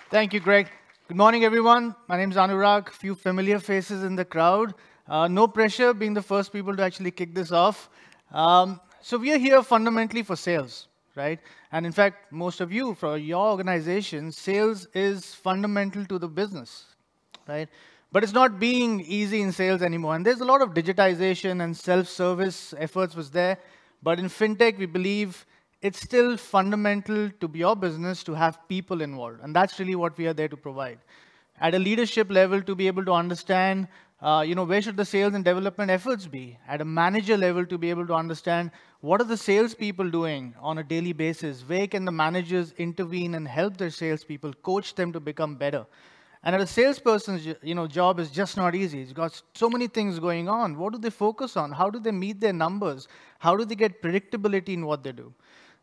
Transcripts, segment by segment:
Thank you, Greg. Good morning, everyone. My name is Anurag. Few familiar faces in the crowd. No pressure being the first people to actually kick this off. So we are here fundamentally for sales, right? And in fact, most of you, for your organization, sales is fundamental to the business, right? But it's not being easy in sales anymore. And there's a lot of digitization and self-service efforts was there. But in fintech, we believe it's still fundamental to your business to have people involved. And that's really what we are there to provide. At a leadership level, to be able to understand, where should the sales and development efforts be? At a manager level, to be able to understand what are the salespeople doing on a daily basis? Where can the managers intervene and help their salespeople, coach them to become better? And at a salesperson's job is just not easy. He's got so many things going on. What do they focus on? How do they meet their numbers? How do they get predictability in what they do?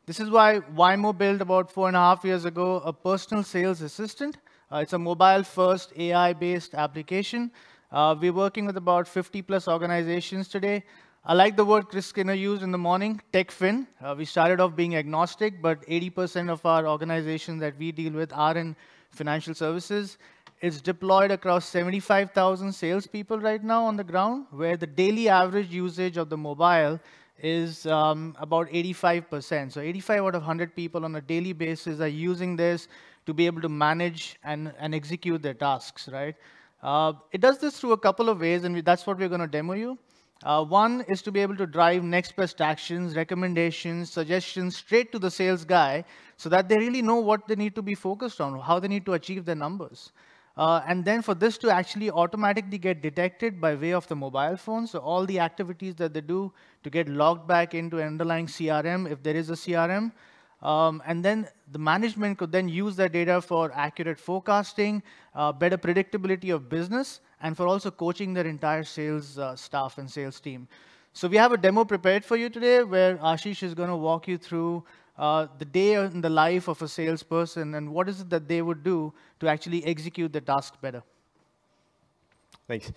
This is why Vymo built about 4.5 years ago a personal sales assistant. It's a mobile-first AI-based application. We're working with about 50 plus organizations today. I like the word Chris Skinner used in the morning, TechFin. We started off being agnostic, but 80% of our organizations that we deal with are in financial services. It's deployed across 75,000 salespeople right now on the ground, where the daily average usage of the mobile is about 85%. So 85 out of 100 people on a daily basis are using this to be able to manage and execute their tasks, right? It does this through a couple of ways, and that's what we're going to demo you. One is to be able to drive next best actions, recommendations, suggestions straight to the sales guy so that they really know what they need to be focused on, how they need to achieve their numbers. And then for this to actually automatically get detected by way of the mobile phone, so all the activities that they do to get logged back into an underlying CRM, if there is a CRM, and then the management could then use that data for accurate forecasting, better predictability of business, and for also coaching their entire sales staff and sales team. So we have a demo prepared for you today where Ashish is going to walk you through the day in the life of a salesperson and what is it that they would do to actually execute the task better. Thanks.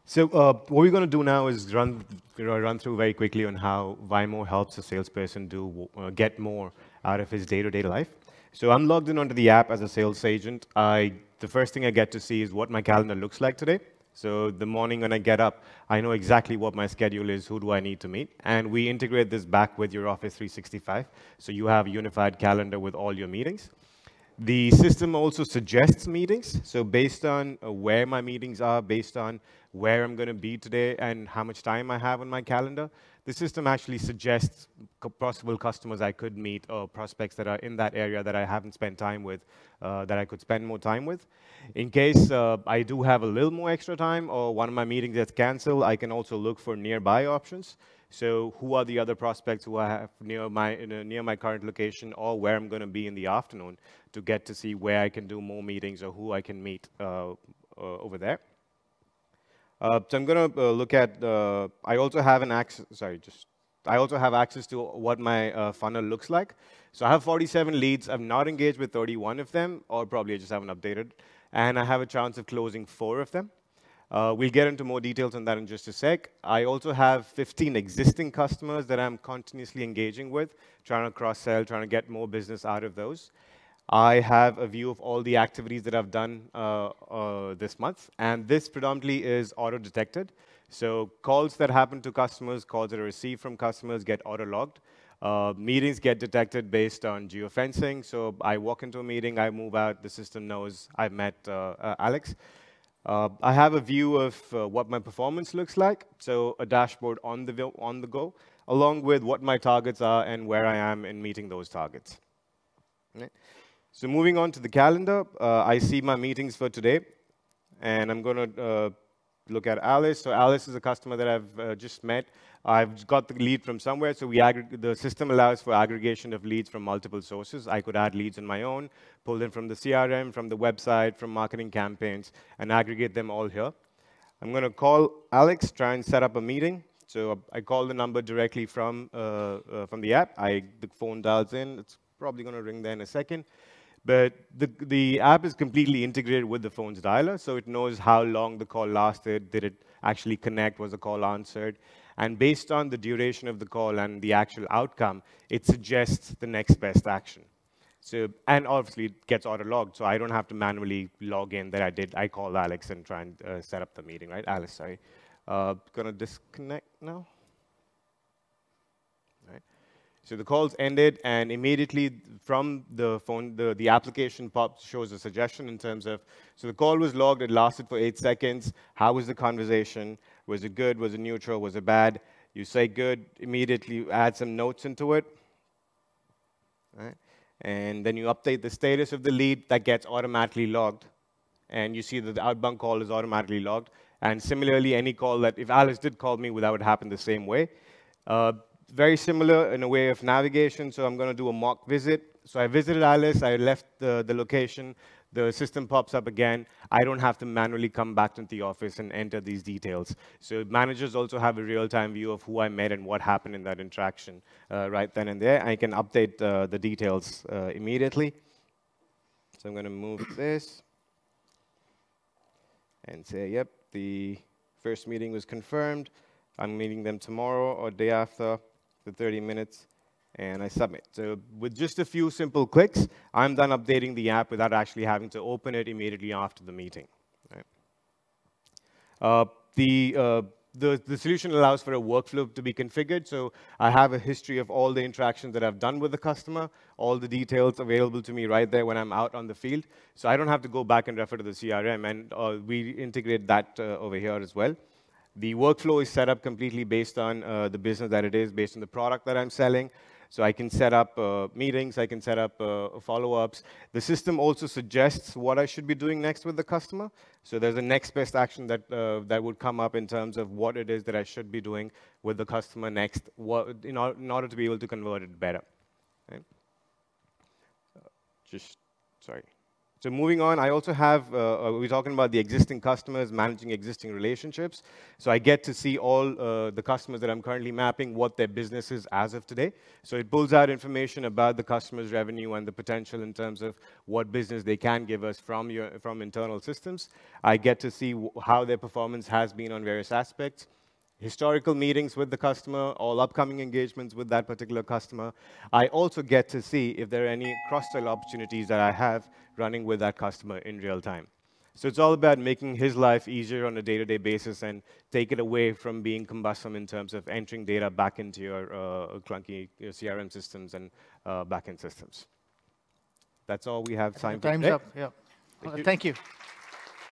So what we're going to do now is run through very quickly on how Vymo helps a salesperson get more out of his day-to-day life. So I'm logged in onto the app as a sales agent. The first thing I get to see is what my calendar looks like today. So the morning when I get up, I know exactly what my schedule is, who do I need to meet. And we integrate this back with your Office 365. So you have a unified calendar with all your meetings. The system also suggests meetings. So based on where my meetings are, based on where I'm going to be today and how much time I have on my calendar, the system actually suggests possible customers I could meet or prospects that are in that area that I haven't spent time with, that I could spend more time with. In case I do have a little more extra time or one of my meetings gets canceled, I can also look for nearby options. So who are the other prospects who I have near my current location or where I'm going to be in the afternoon to get to see where I can do more meetings or who I can meet over there. So I'm going to look at, I also have access to what my funnel looks like. So I have 47 leads. I've not engaged with 31 of them, or probably I just haven't updated. And I have a chance of closing 4 of them. We'll get into more details on that in just a sec. I also have 15 existing customers that I'm continuously engaging with, trying to cross-sell, trying to get more business out of those. I have a view of all the activities that I've done this month, and this predominantly is auto-detected. So calls that happen to customers, calls that are received from customers get auto-logged. Meetings get detected based on geofencing. So I walk into a meeting, I move out, the system knows I've met Alex. I have a view of what my performance looks like, so a dashboard on the go, along with what my targets are and where I am in meeting those targets. Okay. So moving on to the calendar, I see my meetings for today, and I'm going to look at Alice. So Alice is a customer that I've just met. I've got the lead from somewhere, so the system allows for aggregation of leads from multiple sources. I could add leads on my own, pull in from the CRM, from the website, from marketing campaigns, and aggregate them all here. I'm going to call Alex, try and set up a meeting. So I call the number directly from the app. The phone dials in. It's probably going to ring there in a second. But the app is completely integrated with the phone's dialer, so it knows how long the call lasted, did it actually connect, was the call answered. And based on the duration of the call and the actual outcome, it suggests the next best action. So, and obviously it gets auto-logged, so I don't have to manually log in that I called Alex and try and set up the meeting, right? Alice, sorry. Gonna disconnect now. Right. So the call's ended, and immediately from the phone, the application shows a suggestion in terms of, so the call was logged, it lasted for 8 seconds. How was the conversation? Was it good? Was it neutral? Was it bad? You say good, immediately add some notes into it. Right? And then you update the status of the lead, that gets automatically logged. And you see that the outbound call is automatically logged. And similarly, any call that, if Alice did call me, that would happen the same way. Very similar in a way of navigation, so I'm going to do a mock visit. So I visited Alice, I left the location, the system pops up again. I don't have to manually come back into the office and enter these details. So managers also have a real-time view of who I met and what happened in that interaction right then and there. I can update the details immediately. So I'm going to move this and say, yep, the first meeting was confirmed. I'm meeting them tomorrow or day after for 30 minutes, and I submit. So with just a few simple clicks, I'm done updating the app without actually having to open it immediately after the meeting. Right? The solution allows for a workflow to be configured, so I have a history of all the interactions that I've done with the customer, all the details available to me right there when I'm out on the field, so I don't have to go back and refer to the CRM, and we integrate that over here as well. The workflow is set up completely based on the business that it is, based on the product that I'm selling. So I can set up meetings, I can set up follow-ups. The system also suggests what I should be doing next with the customer. So there's a next best action that would come up in terms of what it is that I should be doing with the customer next in order to be able to convert it better. Right? Sorry. So moving on, I also have, we're talking about the existing customers, managing existing relationships. So I get to see all the customers that I'm currently mapping, what their business is as of today. So it pulls out information about the customer's revenue and the potential in terms of what business they can give us from internal systems. I get to see how their performance has been on various aspects. Historical meetings with the customer, all upcoming engagements with that particular customer. I also get to see if there are any cross-sell opportunities that I have running with that customer in real time. So it's all about making his life easier on a day-to-day basis and take it away from being cumbersome in terms of entering data back into your clunky CRM systems and back-end systems. That's all we have time for today. Time's up, yeah. Thank you.